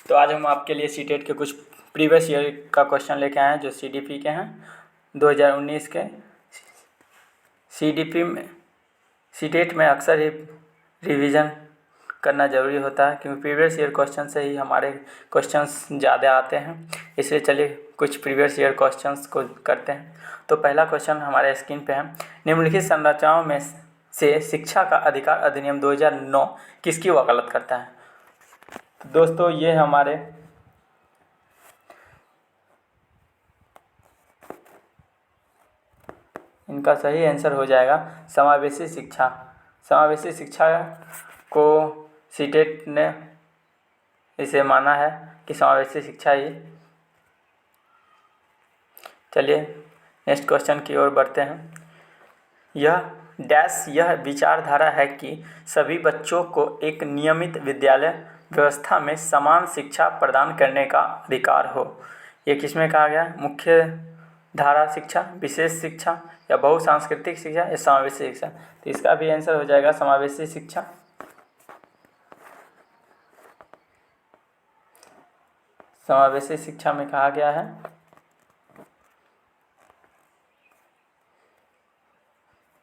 तो आज हम आपके लिए सीटेट के कुछ प्रीवियस ईयर का क्वेश्चन लेके आए हैं जो सीडीपी के हैं 2019 के। सीडीपी में सीटेट में अक्सर ही रिवीजन करना ज़रूरी होता है क्योंकि प्रीवियस ईयर क्वेश्चन से ही हमारे क्वेश्चंस ज़्यादा आते हैं। इसलिए चलिए कुछ प्रीवियस ईयर क्वेश्चंस को करते हैं। तो पहला क्वेश्चन हमारे स्क्रीन पे है, निम्नलिखित संरचनाओं में से शिक्षा का अधिकार अधिनियम 2009 किसकी वकालत करता है। तो दोस्तों ये हमारे इनका सही आंसर हो जाएगा समावेशी शिक्षा। समावेशी शिक्षा को सीटेट ने इसे माना है कि समावेशी शिक्षा ही। चलिए नेक्स्ट क्वेश्चन की ओर बढ़ते हैं। यह विचारधारा है कि सभी बच्चों को एक नियमित विद्यालय व्यवस्था में समान शिक्षा प्रदान करने का अधिकार हो। ये किसमें कहा गया है? मुख्य धारा शिक्षा, विशेष शिक्षा या बहुसांस्कृतिक शिक्षा या समावेशी शिक्षा। तो इसका भी आंसर हो जाएगा समावेशी शिक्षा। समावेशी शिक्षा में कहा गया है।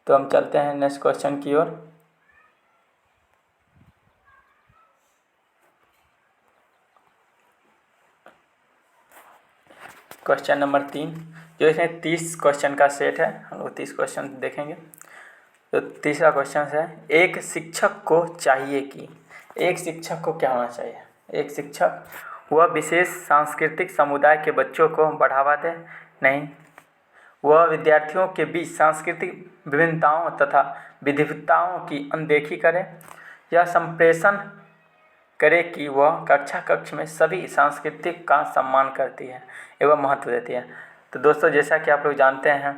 तो हम चलते हैं नेक्स्ट क्वेश्चन की ओर। क्वेश्चन नंबर 3, जो इसमें 30 क्वेश्चन का सेट है, हम लोग 30 क्वेश्चन देखेंगे। तो तीसरा क्वेश्चन है, एक शिक्षक को चाहिए कि एक शिक्षक को क्या होना चाहिए? एक शिक्षक वह विशेष सांस्कृतिक समुदाय के बच्चों को बढ़ावा दे, नहीं, वह विद्यार्थियों के बीच सांस्कृतिक विभिन्नताओं तथा विविधताओं की अनदेखी करे, यह संप्रेषण करे कि वह कक्ष में सभी सांस्कृतिक का सम्मान करती है एवं महत्व देती है। तो दोस्तों जैसा कि आप लोग जानते हैं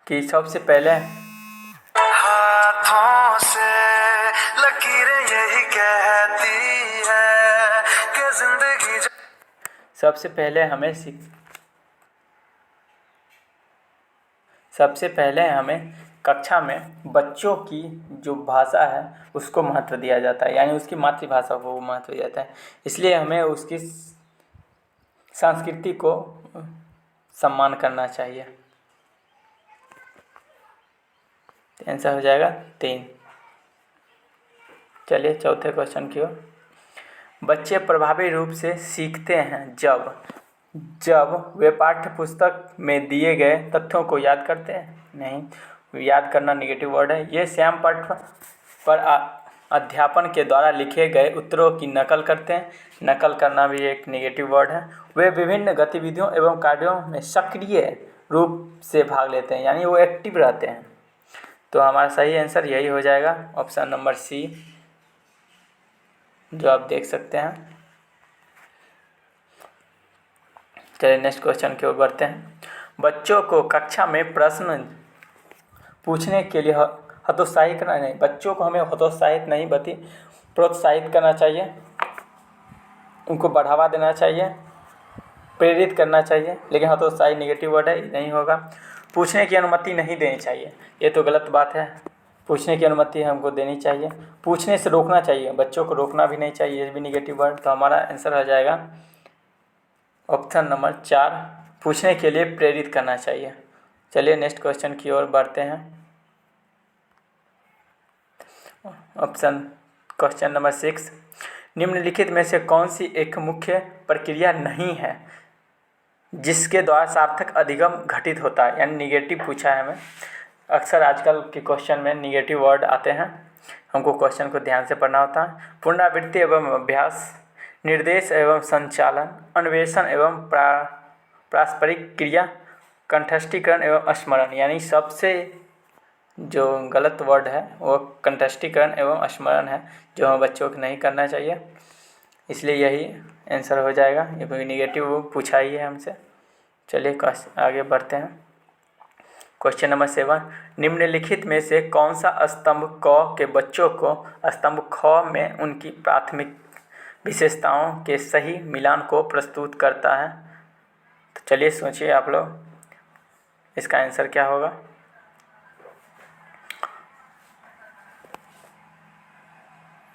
कि सबसे पहले हाथों से लकीरें यही कहती है कि जिंदगी सबसे पहले हमें कक्षा में बच्चों की जो भाषा है उसको महत्व दिया जाता है, यानी उसकी मातृभाषा को महत्व दिया जाता है। इसलिए हमें उसकी संस्कृति को सम्मान करना चाहिए। आंसर हो जाएगा 3। चलिए चौथे क्वेश्चन की ओर। बच्चे प्रभावी रूप से सीखते हैं जब वे पाठ्य पुस्तक में दिए गए तथ्यों को याद करते हैं, नहीं, याद करना निगेटिव वर्ड है। ये स्वयं पाठ पर अध्यापन के द्वारा लिखे गए उत्तरों की नकल करते हैं, नकल करना भी एक निगेटिव वर्ड है। वे विभिन्न गतिविधियों एवं कार्यों में सक्रिय रूप से भाग लेते हैं, यानी वो एक्टिव रहते हैं। तो हमारा सही आंसर यही हो जाएगा ऑप्शन नंबर सी, जो आप देख सकते हैं। चलिए नेक्स्ट क्वेश्चन की ओर बढ़ते हैं। बच्चों को कक्षा में प्रश्न पूछने के लिए हतोत्साहित करना नहीं, बच्चों को हमें हतोत्साहित नहीं बल्कि प्रोत्साहित करना चाहिए, उनको बढ़ावा देना चाहिए, प्रेरित करना चाहिए। लेकिन हतोत्साहित निगेटिव वर्ड है, नहीं होगा। पूछने की अनुमति नहीं देनी चाहिए, ये तो गलत बात है। पूछने की अनुमति हमको देनी चाहिए। पूछने से रोकना चाहिए, बच्चों को रोकना भी नहीं चाहिए, ये भी निगेटिव वर्ड। तो हमारा आंसर हो जाएगा ऑप्शन नंबर 4, पूछने के लिए प्रेरित करना चाहिए। चलिए नेक्स्ट क्वेश्चन की ओर बढ़ते हैं। क्वेश्चन नंबर 6, निम्नलिखित में से कौन सी एक मुख्य प्रक्रिया नहीं है जिसके द्वारा सार्थक अधिगम घटित होता है, यानी निगेटिव पूछा है हमें। अक्सर आजकल के क्वेश्चन में निगेटिव वर्ड आते हैं, हमको क्वेश्चन को ध्यान से पढ़ना होता है। पुनरावृत्ति एवं अभ्यास, निर्देश एवं संचालन, अन्वेषण एवं पारस्परिक क्रिया, कंठस्थीकरण एवं स्मरण। यानी सबसे जो गलत वर्ड है वो कंठस्थीकरण एवं स्मरण है, जो हम बच्चों को नहीं करना चाहिए। इसलिए यही आंसर हो जाएगा, ये निगेटिव पूछा ही है हमसे। चलिए आगे बढ़ते हैं। क्वेश्चन नंबर 7, निम्नलिखित में से कौन सा स्तंभ क के बच्चों को स्तंभ ख में उनकी प्राथमिक विशेषताओं के सही मिलान को प्रस्तुत करता है? तो चलिए सोचिए आप लोग, इसका आंसर क्या होगा।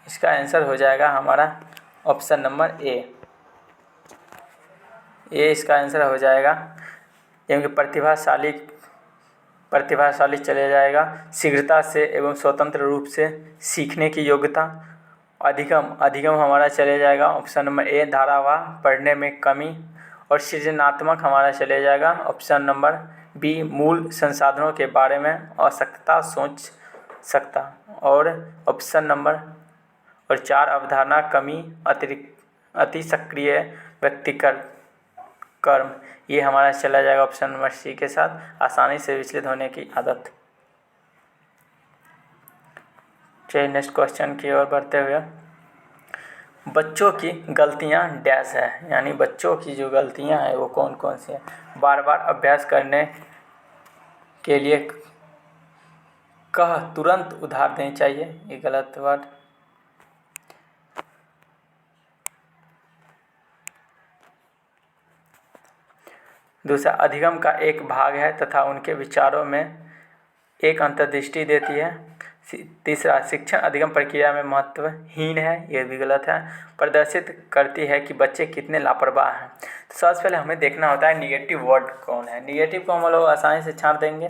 इसका आंसर हो जाएगा हमारा ऑप्शन नंबर ए इसका आंसर हो जाएगा, क्योंकि प्रतिभाशाली चले जाएगा, शीघ्रता से एवं स्वतंत्र रूप से सीखने की योग्यता, अधिगम हमारा चले जाएगा ऑप्शन नंबर ए, धारावाह पढ़ने में कमी, और सृजनात्मक हमारा चले जाएगा ऑप्शन नंबर बी, मूल संसाधनों के बारे में आवश्यकता सोच सकता, और ऑप्शन नंबर 4, अवधारणा कमी, अति सक्रिय व्यक्तिगत कर्म, ये हमारा चला जाएगा ऑप्शन नंबर सी के साथ, आसानी से विचलित होने की आदत। चलिए नेक्स्ट क्वेश्चन की ओर बढ़ते हुए, बच्चों की गलतियां डैश है, यानी बच्चों की जो गलतियां हैं वो कौन कौन सी हैं। बार बार अभ्यास करने के लिए कह तुरंत उधार देनी चाहिए, ये गलत वर्ड। दूसरा, अधिगम का एक भाग है तथा उनके विचारों में एक अंतर्दृष्टि देती है। तीसरा, शिक्षण अधिगम प्रक्रिया में महत्वहीन है, ये भी गलत है। प्रदर्शित करती है कि बच्चे कितने लापरवाह हैं। तो सबसे पहले हमें देखना होता है निगेटिव वर्ड कौन है। निगेटिव को हम लोग आसानी से छांट देंगे,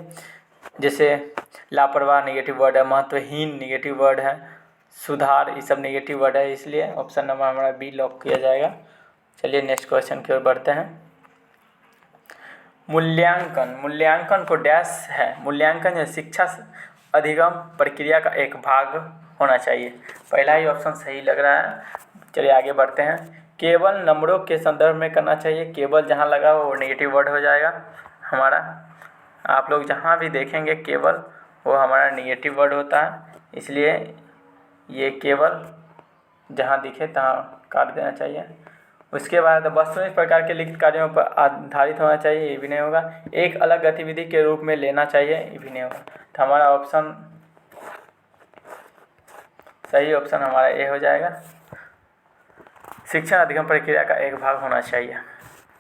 जैसे लापरवाह निगेटिव वर्ड है, महत्वहीन निगेटिव वर्ड है, सुधार, ये सब निगेटिव वर्ड है, इसलिए ऑप्शन नंबर हमारा बी लॉक किया जाएगा। चलिए नेक्स्ट क्वेश्चन की ओर बढ़ते हैं। मूल्यांकन को डैश है। मूल्यांकन या शिक्षा अधिगम प्रक्रिया का एक भाग होना चाहिए। पहला ही ऑप्शन सही लग रहा है। चलिए आगे बढ़ते हैं। केवल नंबरों के संदर्भ में करना चाहिए। केवल जहाँ लगा वो नेगेटिव वर्ड हो जाएगा हमारा। आप लोग जहाँ भी देखेंगे केवल, वो हमारा नेगेटिव वर्ड होता है, इसलिए ये केवल जहाँ दिखे तहाँ काट देना चाहिए। उसके बाद वस्तुनिष्ठ प्रकार के लिखित कार्यों पर आधारित होना चाहिए, ये भी नहीं होगा। एक अलग गतिविधि के रूप में लेना चाहिए, ये भी नहीं होगा। तो हमारा ऑप्शन सही ऑप्शन हमारा ए हो जाएगा। शिक्षण अधिगम प्रक्रिया का एक भाग होना चाहिए।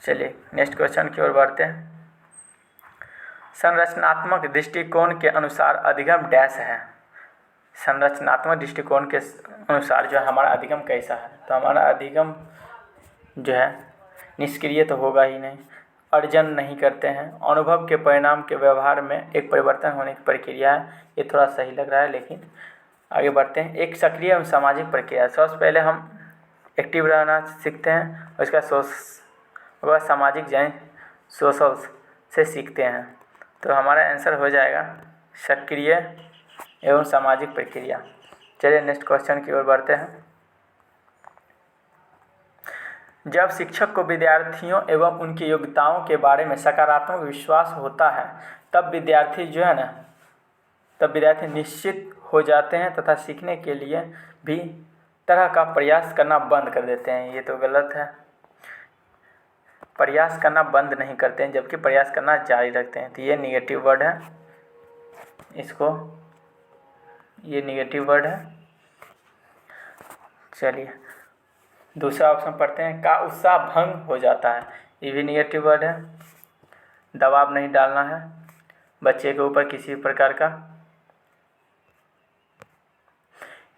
चलिए नेक्स्ट क्वेश्चन की ओर बढ़ते हैं। संरचनात्मक दृष्टिकोण के अनुसार अधिगम डैश है। संरचनात्मक दृष्टिकोण के अनुसार जो हमारा अधिगम कैसा है, तो हमारा अधिगम जो है निष्क्रिय तो होगा ही नहीं, अर्जन नहीं करते हैं, अनुभव के परिणाम के व्यवहार में एक परिवर्तन होने की प्रक्रिया है, ये थोड़ा सही लग रहा है, लेकिन आगे बढ़ते हैं। एक सक्रिय एवं सामाजिक प्रक्रिया। सबसे पहले हम एक्टिव रहना सीखते हैं, उसका सामाजिक जैन सोशल से सीखते हैं। तो हमारा आंसर हो जाएगा सक्रिय एवं सामाजिक प्रक्रिया। चलिए नेक्स्ट क्वेश्चन की ओर बढ़ते हैं। जब शिक्षक को विद्यार्थियों एवं उनकी योग्यताओं के बारे में सकारात्मक विश्वास होता है, तब विद्यार्थी निश्चित हो जाते हैं तथा सीखने के लिए भी तरह का प्रयास करना बंद कर देते हैं। ये तो गलत है। प्रयास करना बंद नहीं करते हैं, जबकि प्रयास करना जारी रखते हैं। तो ये निगेटिव वर्ड है, ये निगेटिव वर्ड है। चलिए दूसरा ऑप्शन पढ़ते हैं। का उत्साह भंग हो जाता है, ये भी निगेटिव वर्ड है। दबाव नहीं डालना है बच्चे के ऊपर किसी प्रकार का,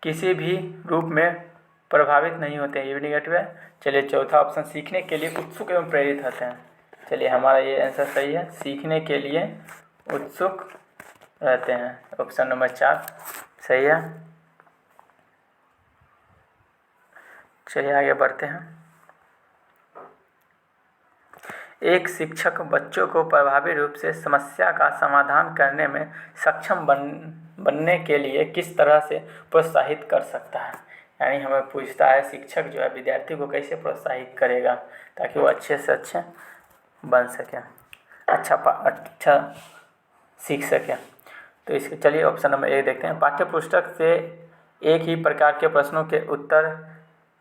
किसी भी रूप में प्रभावित नहीं होते हैं, ये भी निगेटिव है। चलिए चौथा ऑप्शन, सीखने के लिए उत्सुक एवं प्रेरित होते हैं। चलिए हमारा ये आंसर सही है, सीखने के लिए उत्सुक रहते हैं, ऑप्शन नंबर 4 सही है। चलिए आगे बढ़ते हैं। एक शिक्षक बच्चों को प्रभावी रूप से समस्या का समाधान करने में सक्षम बनने के लिए किस तरह से प्रोत्साहित कर सकता है। यानी हमें पूछता है शिक्षक जो है विद्यार्थी को कैसे प्रोत्साहित करेगा ताकि वो अच्छे से अच्छे बन सके, अच्छा सीख सके। तो इसके चलिए ऑप्शन नंबर 1 देखते हैं। पाठ्य पुस्तक से एक ही प्रकार के प्रश्नों के उत्तर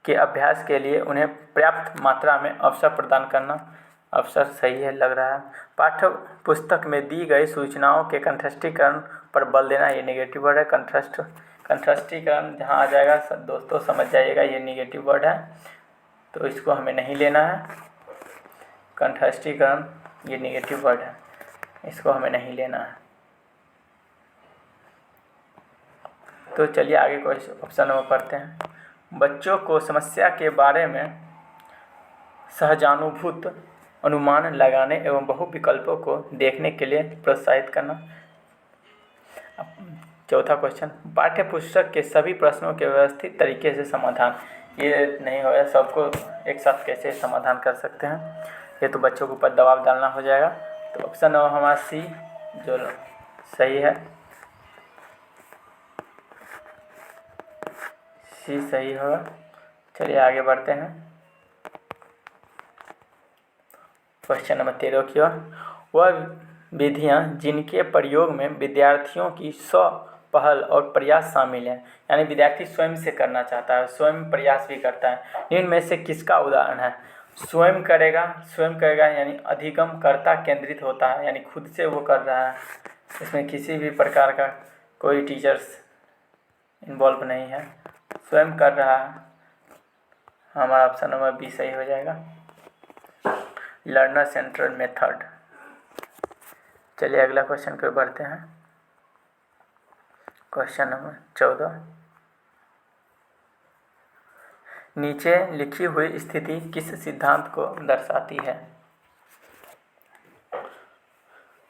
के अभ्यास के लिए उन्हें पर्याप्त मात्रा में अवसर प्रदान करना, अवसर सही है लग रहा है। पाठ्य पुस्तक में दी गई सूचनाओं के कंठस्थीकरण पर बल देना, ये नेगेटिव वर्ड है। कंठस्थीकरण जहाँ आ जाएगा दोस्तों समझ जाइएगा ये नेगेटिव वर्ड है, तो इसको हमें नहीं लेना है। कंठस्थीकरण ये नेगेटिव वर्ड है, इसको हमें नहीं लेना है। तो चलिए आगे क्वेश्चन ऑप्शन नंबर पढ़ते हैं। बच्चों को समस्या के बारे में सहजानुभूत अनुमान लगाने एवं बहु विकल्पों को देखने के लिए प्रोत्साहित करना। चौथा क्वेश्चन, पाठ्य पुस्तक के सभी प्रश्नों के व्यवस्थित तरीके से समाधान। ये नहीं होगा, सबको एक साथ कैसे समाधान कर सकते हैं, ये तो बच्चों के ऊपर दबाव डालना हो जाएगा। तो ऑप्शन नंबर हमारा सी जो सही है, सी सही होगा। चलिए आगे बढ़ते हैं क्वेश्चन नंबर 13 की ओर। वह विधियाँ जिनके प्रयोग में विद्यार्थियों की स्व पहल और प्रयास शामिल है, यानी विद्यार्थी स्वयं से करना चाहता है, स्वयं प्रयास भी करता है, इनमें से किसका उदाहरण है। स्वयं करेगा यानी अधिगम कर्ता केंद्रित होता है, यानी खुद से वो कर रहा है, इसमें किसी भी प्रकार का कोई टीचर्स इन्वॉल्व नहीं है, स्वयं कर रहा है। हमारा ऑप्शन नंबर बी सही हो जाएगा, लर्नर सेंट्रल मेथड। चलिए अगला क्वेश्चन की ओर बढ़ते हैं। क्वेश्चन नंबर 14, नीचे लिखी हुई स्थिति किस सिद्धांत को दर्शाती है।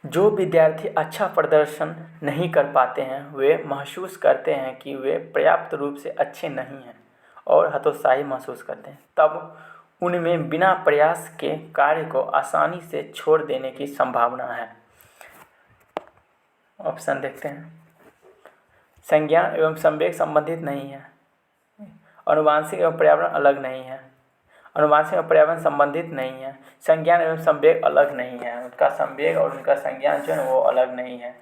जो विद्यार्थी अच्छा प्रदर्शन नहीं कर पाते हैं वे महसूस करते हैं कि वे पर्याप्त रूप से अच्छे नहीं हैं और हतोत्साही महसूस करते हैं, तब उनमें बिना प्रयास के कार्य को आसानी से छोड़ देने की संभावना है। ऑप्शन देखते हैं। संज्ञान एवं संवेग संबंधित नहीं है, अनुवांशिक एवं पर्यावरण अलग नहीं है, अनुवांशिक एवं पर्यावरण संबंधित नहीं है, संज्ञान एवं संवेग अलग नहीं है, उनका संवेग और उनका संज्ञान जो है वो अलग नहीं है,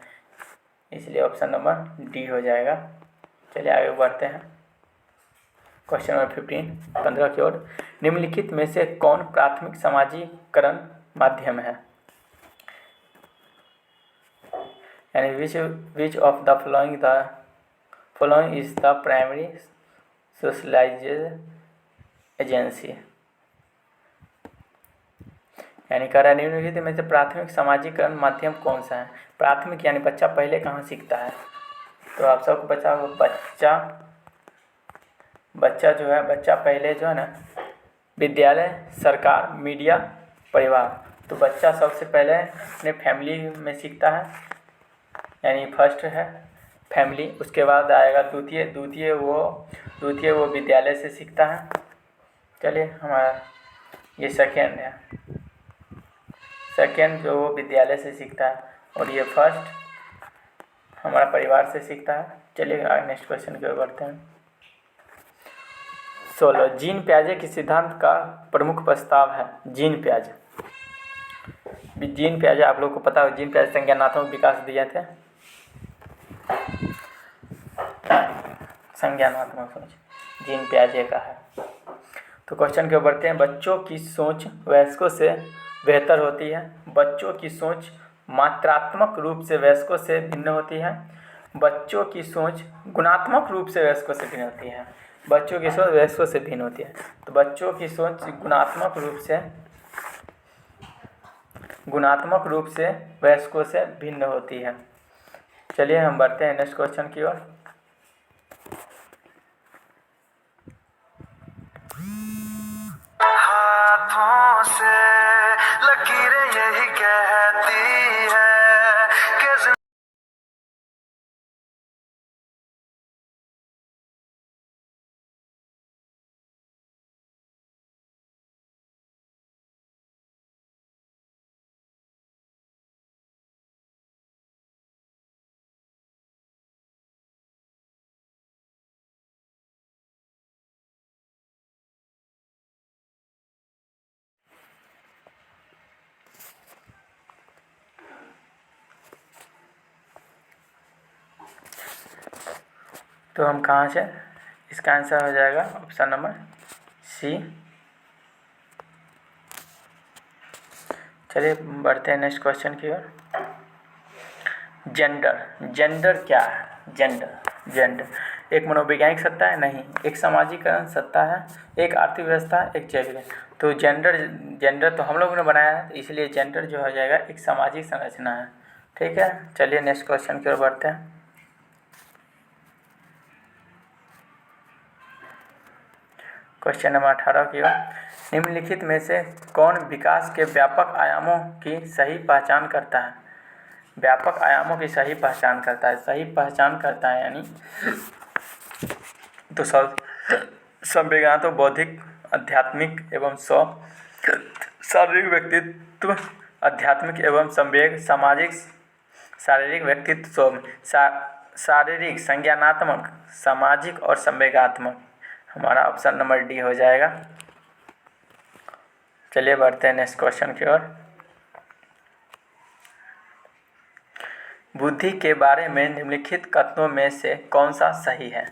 इसलिए ऑप्शन नंबर डी हो जाएगा। चलिए आगे बढ़ते हैं क्वेश्चन नंबर 15 की ओर। निम्नलिखित में से कौन प्राथमिक सामाजिकरण माध्यम है, यानी which of the following is the primary socialization agency, यानी कह रहा है निम्नलिखित में से प्राथमिक सामाजिकरण माध्यम कौन सा है। प्राथमिक यानी बच्चा पहले कहाँ सीखता है, तो आप सबको बच्चा पहले जो है ना विद्यालय, सरकार, मीडिया, परिवार। तो बच्चा सबसे पहले अपने फैमिली में सीखता है, यानी फर्स्ट है फैमिली, उसके बाद आएगा द्वितीय वो विद्यालय से सीखता है। चलिए हमारा ये सेकेंड है, सेकेंड जो वो विद्यालय से सीखता है, और ये फर्स्ट हमारा परिवार से सीखता है। चलिए आगे नेक्स्ट क्वेश्चन की ओर बढ़ते हैं। 16, जीन पियाजे के सिद्धांत का प्रमुख प्रस्ताव है। जीन पियाजे आप लोग को पता हो, जीन पियाजे संज्ञानात्मक विकास दिए थे, संज्ञानात्मक सोच जीन पियाजे का है। तो क्वेश्चन के ओर बढ़ते हैं। बच्चों की सोच वयस्कों से बेहतर होती है, बच्चों की सोच मात्रात्मक रूप से वयस्कों से भिन्न होती है, बच्चों की सोच गुणात्मक रूप से वयस्कों से भिन्न होती है, बच्चों की सोच वयस्कों से भिन्न होती है। तो बच्चों की सोच गुणात्मक रूप से वयस्कों से भिन्न होती है। चलिए हम बढ़ते हैं नेक्स्ट क्वेश्चन की ओर। हाथों से लकीरें यही कहती है कि तो हम कहाँ से, इसका आंसर हो जाएगा ऑप्शन नंबर सी। चलिए बढ़ते हैं नेक्स्ट क्वेश्चन की ओर। जेंडर क्या है। जेंडर एक मनोवैज्ञानिक सत्ता है, नहीं, एक सामाजिकरण सत्ता है, एक आर्थिक व्यवस्था है, एक जैविक है। तो जेंडर तो हम लोगों ने बनाया है, इसलिए जेंडर जो हो जाएगा एक सामाजिक संरचना है। ठीक है, चलिए नेक्स्ट क्वेश्चन की ओर बढ़ते हैं। क्वेश्चन नंबर 18 की ओर। निम्नलिखित में से कौन विकास के व्यापक आयामों की सही पहचान करता है? व्यापक आयामों की सही पहचान करता है, सही पहचान करता है यानी तो संवेगात्मक, बौद्धिक, आध्यात्मिक एवं शारीरिक व्यक्तित्व, आध्यात्मिक एवं संवेग, सामाजिक, शारीरिक व्यक्तित्व, शारीरिक, संज्ञानात्मक, सामाजिक और संवेगात्मक। हमारा ऑप्शन नंबर डी हो जाएगा। चलिए बढ़ते हैं नेक्स्ट क्वेश्चन की ओर। बुद्धि के बारे में निम्नलिखित कथनों में से कौन सा सही है?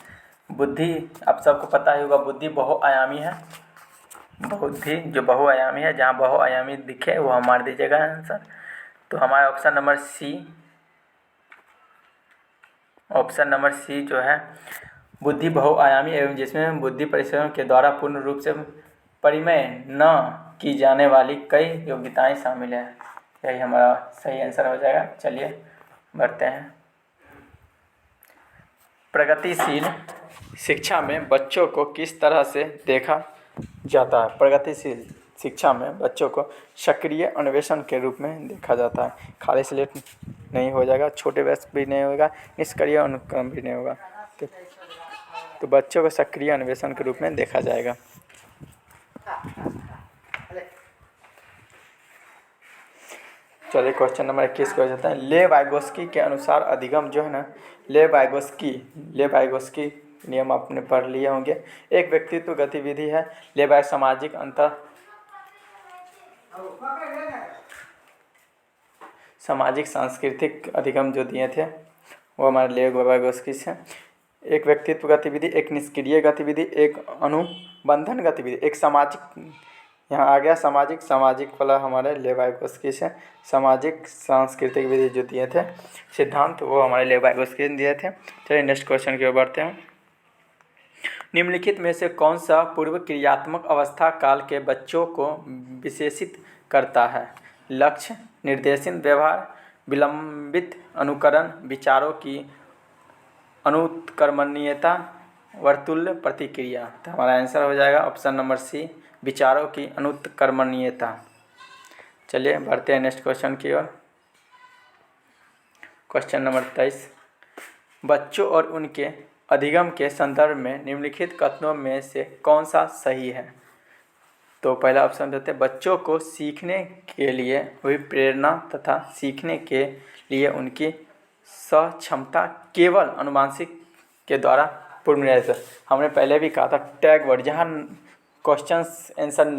बुद्धि आप सबको पता ही होगा, बुद्धि बहुआयामी है। बुद्धि जो बहुआयामी है, जहाँ बहुआयामी दिखे वो हम मार दीजिएगा आंसर। तो हमारा ऑप्शन नंबर सी जो है, बुद्धि बहुआयामी एवं जिसमें बुद्धि परिश्रम के द्वारा पूर्ण रूप से परिमेय न की जाने वाली कई योग्यताएं शामिल है। यही हमारा सही आंसर हो जाएगा। चलिए बढ़ते हैं। प्रगतिशील शिक्षा में बच्चों को किस तरह से देखा जाता है? प्रगतिशील शिक्षा में बच्चों को सक्रिय अन्वेषण के रूप में देखा जाता है। खाली स्लेट नहीं हो जाएगा, छोटे वयस्क भी नहीं होगा, निष्क्रिय अनुक्रम भी नहीं होगा। तो बच्चों को सक्रिय अन्वेषण के रूप में देखा जाएगा। चलिए क्वेश्चन नंबर 21 को जाता है। ले वाइगोस्की के अनुसार अधिगम जो है ना, ले वाइगोस्की नियम आपने पढ़ लिए होंगे। एक व्यक्तित्व गतिविधि है। ले सामाजिक सामाजिक सांस्कृतिक अधिगम जो दिए थे वो हमारे ले वाइगोस्की से। एक व्यक्तित्व गतिविधि, एक निष्क्रिय गतिविधि, एक अनुबंधन गतिविधि, एक सामाजिक, यहाँ आ गया सामाजिक वाला हमारे ले वाइगोस्की से। सामाजिक सांस्कृतिक विधि जो दिए थे सिद्धांत वो हमारे ले वाइगोस्की ने दिए थे। चलिए नेक्स्ट क्वेश्चन की ओर बढ़ते हैं। निम्नलिखित में से कौन सा पूर्व क्रियात्मक अवस्था काल के बच्चों को विशेषित करता है? लक्ष्य, निर्देशित व्यवहार, विलंबित अनुकरण, विचारों की अनुत्कर्मणीयता, वर्तुल्य प्रतिक्रिया। तो हमारा आंसर हो जाएगा ऑप्शन नंबर सी, विचारों की अनुत्कर्मणीयता। चलिए बढ़ते हैं नेक्स्ट क्वेश्चन की ओर। Question number 23। बच्चों और उनके अधिगम के संदर्भ में निम्नलिखित कथनों में से कौन सा सही है? तो पहला ऑप्शन देते हैं, बच्चों को सीखने के लिए हुई प्रेरणा तथा सीखने के लिए उनकी सक्षमता केवल अनुवांशिक के द्वारा पूर्ण रहती है। हमने पहले भी कहा था टैग वर्ड, जहाँ क्वेश्चन आंसर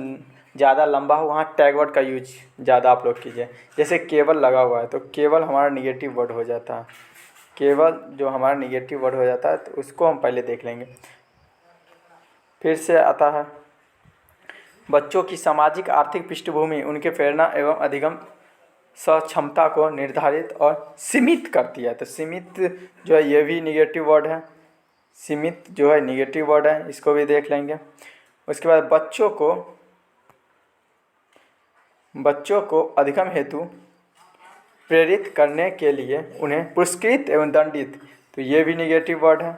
ज़्यादा लंबा हो वहाँ टैग वर्ड का यूज ज़्यादा आप लोग कीजिए। जैसे केवल लगा हुआ है तो केवल हमारा निगेटिव वर्ड हो जाता है। केवल जो हमारा निगेटिव वर्ड हो जाता है तो उसको हम पहले देख लेंगे। फिर से आता है, बच्चों की सामाजिक आर्थिक पृष्ठभूमि उनके प्रेरणा एवं अधिगम सक्षमता को निर्धारित और सीमित करती है। तो सीमित जो है ये भी निगेटिव वर्ड है, सीमित जो है निगेटिव वर्ड है, इसको भी देख लेंगे। उसके बाद बच्चों को अधिगम हेतु प्रेरित करने के लिए उन्हें पुरस्कृत एवं दंडित, तो ये भी निगेटिव वर्ड है।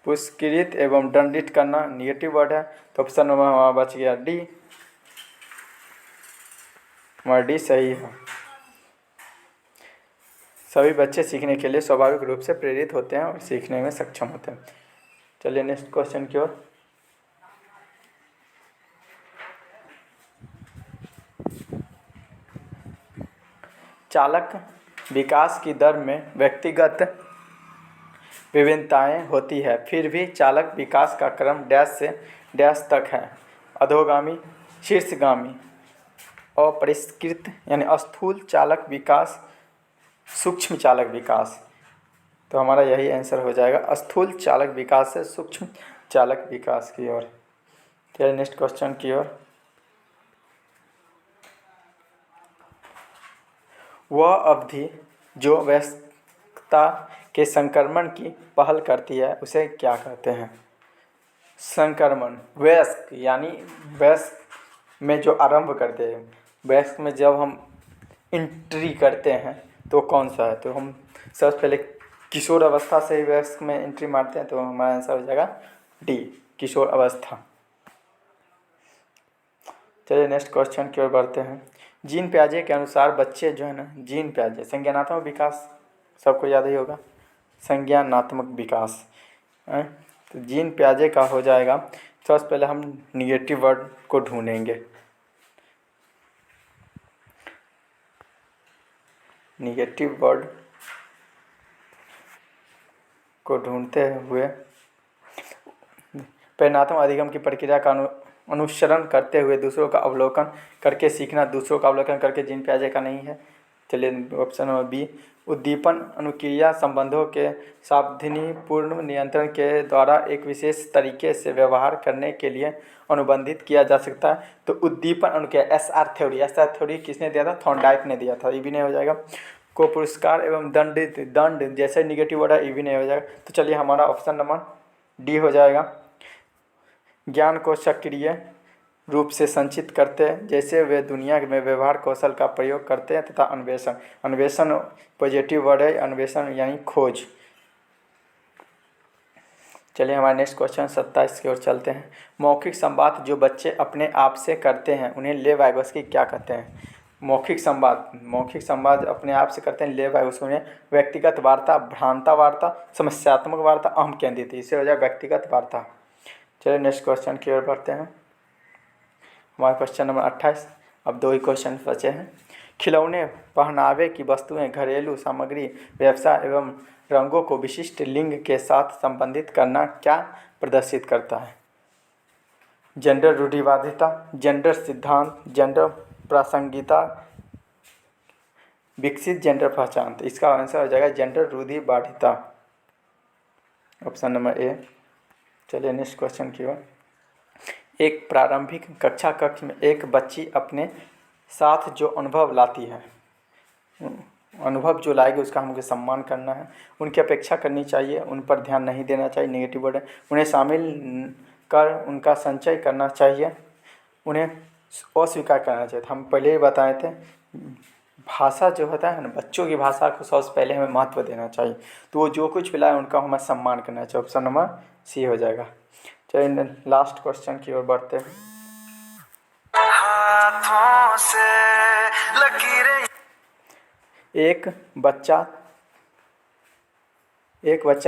पुरस्कृत एवं दंडित करना निगेटिव वर्ड है। तो ऑप्शन नंबर हमारा बच गया डी, हमारा डी सही है। सभी बच्चे सीखने के लिए स्वाभाविक रूप से प्रेरित होते हैं और सीखने में सक्षम होते हैं। चलिए नेक्स्ट क्वेश्चन की ओर। चालक विकास की दर में व्यक्तिगत विभिन्नताएं होती है, फिर भी चालक विकास का क्रम डैश से डैश तक है। अधोगामी, शीर्षगामी, अपरिष्कृत यानी स्थूल चालक विकास, सूक्ष्म चालक विकास। तो हमारा यही आंसर हो जाएगा, स्थूल चालक विकास से सूक्ष्म चालक विकास की ओर। चलिए नेक्स्ट क्वेश्चन की ओर। वह अवधि जो वयस्कता के संक्रमण की पहल करती है उसे क्या कहते हैं? संक्रमण, वयस्क यानी वयस्क में जो आरंभ करते हैं, वयस्क में जब हम एंट्री करते हैं तो कौन सा है? तो हम सबसे पहले किशोर अवस्था से ही वयस्क में एंट्री मारते हैं, तो हमारा आंसर हो जाएगा डी, किशोर अवस्था। चलिए नेक्स्ट क्वेश्चन की ओर बढ़ते हैं। जीन पियाजे के अनुसार बच्चे जो है ना, जीन पियाजे संज्ञानात्मक विकास सबको याद ही होगा, संज्ञानात्मक विकास है। तो जीन पियाजे का हो जाएगा, सबसे पहले हम निगेटिव वर्ड को ढूंढेंगे। निगेटिव वर्ड को ढूंढते हुए परिणात्मक अधिगम की प्रक्रिया का अनुसरण करते हुए दूसरों का अवलोकन करके सीखना, दूसरों का अवलोकन करके जीन पियाजे का नहीं है। चलिए ऑप्शन नंबर बी, उद्दीपन अनुक्रिया संबंधों के सावधानीपूर्ण नियंत्रण के द्वारा एक विशेष तरीके से व्यवहार करने के लिए अनुबंधित किया जा सकता है। तो उद्दीपन अनुक्रिया एसआर थ्योरी किसने दिया था? थॉर्नडाइक ने दिया था, ये भी नहीं हो जाएगा। को पुरस्कार एवं दंड जैसे निगेटिव वर्ड है, ये भी नहीं हो जाएगा। तो चलिए हमारा ऑप्शन नंबर डी हो जाएगा। ज्ञान को सक्रिय रूप से संचित करते हैं, जैसे वे दुनिया में व्यवहार कौशल का प्रयोग करते हैं, तथा अन्वेषण पॉजिटिव वर्ड है, अन्वेषण यानी खोज। चलिए हमारे नेक्स्ट क्वेश्चन 27 की ओर चलते हैं। मौखिक संवाद जो बच्चे अपने आप से करते हैं उन्हें लेव वाइगोस्की क्या कहते हैं? मौखिक संवाद अपने आप से करते हैं, लेव वाइगोस्की उन्हें व्यक्तिगत वार्ता, भ्रांता वार्ता, समस्यात्मक वार्ता, अहम केंद्रित। इससे हो जाए व्यक्तिगत वार्ता। चलिए नेक्स्ट क्वेश्चन की ओर बढ़ते हैं। हमारा क्वेश्चन नंबर 28, अब 2 ही क्वेश्चन बचे हैं। खिलौने, पहनावे की वस्तुएं, घरेलू सामग्री, व्यवसाय एवं रंगों को विशिष्ट लिंग के साथ संबंधित करना क्या प्रदर्शित करता है? जेंडर रूढ़िवादिता, जेंडर सिद्धांत, जेंडर प्रासंगिकता, विकसित जेंडर पहचान। तो इसका आंसर हो जाएगा जेंडर रूढ़िवादिता, ऑप्शन नंबर ए। चलिए नेक्स्ट क्वेश्चन की ओर। एक प्रारंभिक कक्षा कक्ष में एक बच्ची अपने साथ जो अनुभव लाती है, अनुभव जो लाएगी उसका हमको सम्मान करना है, उनकी अपेक्षा करनी चाहिए, उन पर ध्यान नहीं देना चाहिए, नेगेटिव वर्ड है। उन्हें शामिल कर उनका संचय करना चाहिए, उन्हें अस्वीकार करना चाहिए। हम पहले ही बताए थे, भाषा जो होता है ना, बच्चों की भाषा को सबसे पहले हमें महत्व देना चाहिए। तो वो जो कुछ भी लाए उनका हमें सम्मान करना चाहिए, ऑप्शन नंबर सी हो जाएगा। चलिए लास्ट क्वेश्चन की ओर बढ़ते हैं। हाथों से लकीरें। एक बच्चा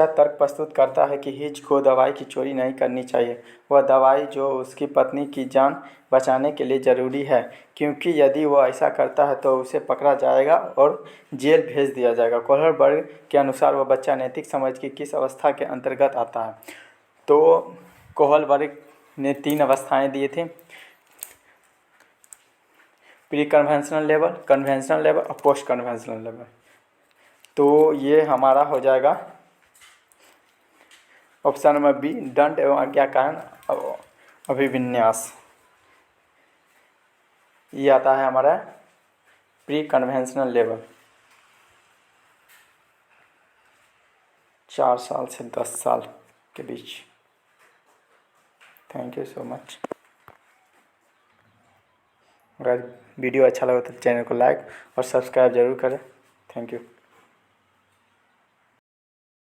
तर्क प्रस्तुत करता है कि हिज को दवाई की चोरी नहीं करनी चाहिए। वह दवाई जो उसकी पत्नी की जान बचाने के लिए ज़रूरी है, क्योंकि यदि वह ऐसा करता है तो उसे पकड़ा जाएगा और जेल भेज दिया जाएगा। कोहलबर्ग के अनुसार वह बच्चा नैतिक समझ की किस अवस्था के अंतर्गत आता है? तो कोहलबर्ग ने 3 अवस्थाएं दिए थे, pre conventional level, conventional level और पोस्ट कन्वेंशनल लेवल। तो ये हमारा हो जाएगा ऑप्शन नंबर बी, दंड एवं आज्ञाकारण अभिविन्यास। ये आता है हमारा प्री कन्वेंशनल लेवल, 4 साल से 10 साल के बीच। Thank you so much. अगर वीडियो अच्छा लगा तो चैनल को लाइक और सब्सक्राइब जरूर करें। Thank you.